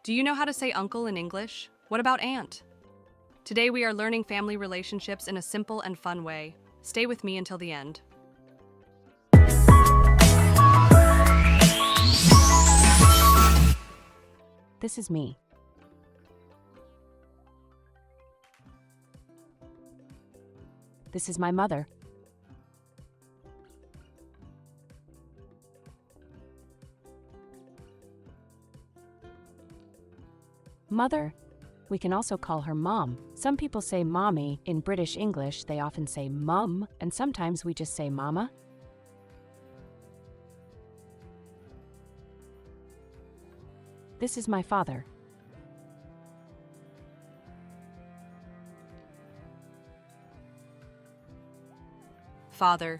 Do you know how to say uncle in English? What about aunt? Today we are learning family relationships in a simple and fun way. Stay with me until the end. This is me. This is my mother. Mother. We can also call her mom. Some people say mommy. In British English, they often say mum, and sometimes we just say mama. This is my father. Father.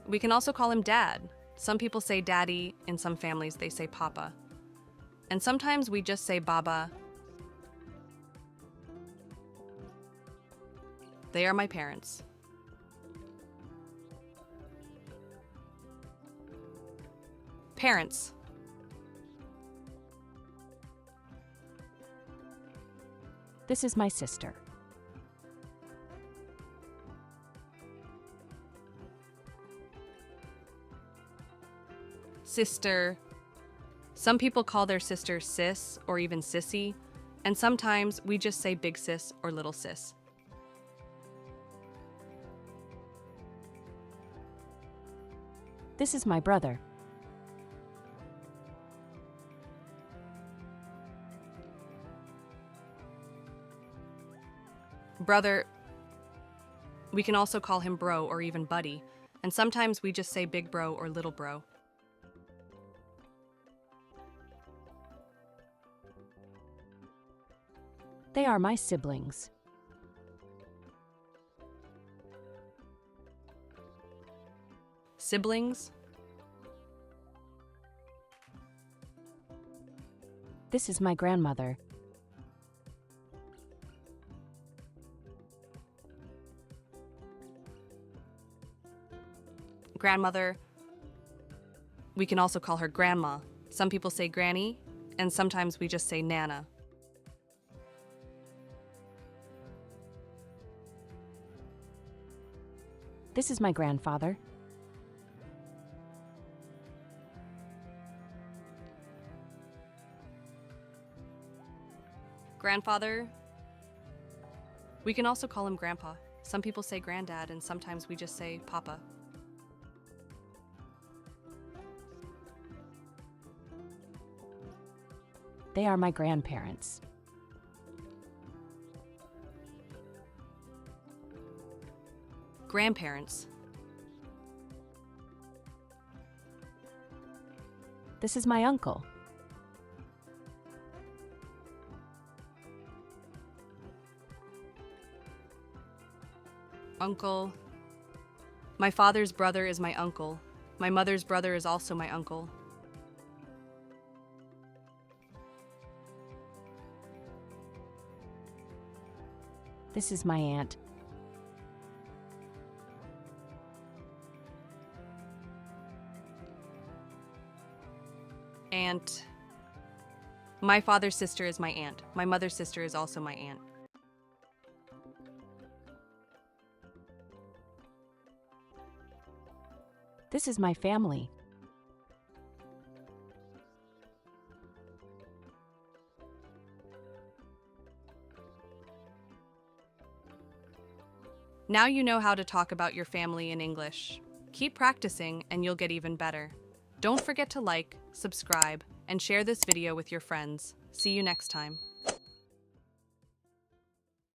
We can also call him dad. Some people say daddy, in some families they say papa. And sometimes we just say baba. They are my parents. Parents. This is my sister. Sister. Some people call their sister sis or even sissy, and sometimes we just say big sis or little sis. This is my brother. Brother. We can also call him bro or even buddy, and sometimes we just say big bro or little bro. They are my siblings. Siblings. This is my grandmother. Grandmother. We can also call her grandma. Some people say granny, and sometimes we just say nana. This is my grandfather. Grandfather. We can also call him grandpa. Some people say granddad, and sometimes we just say papa. They are my grandparents. Grandparents. This is my uncle. Uncle. My father's brother is my uncle. My mother's brother is also my uncle. This is my aunt. Aunt. My father's sister is my aunt. My mother's sister is also my aunt. This is my family. Now you know how to talk about your family in English. Keep practicing and you'll get even better. Don't forget to like, subscribe, and share this video with your friends. See you next time.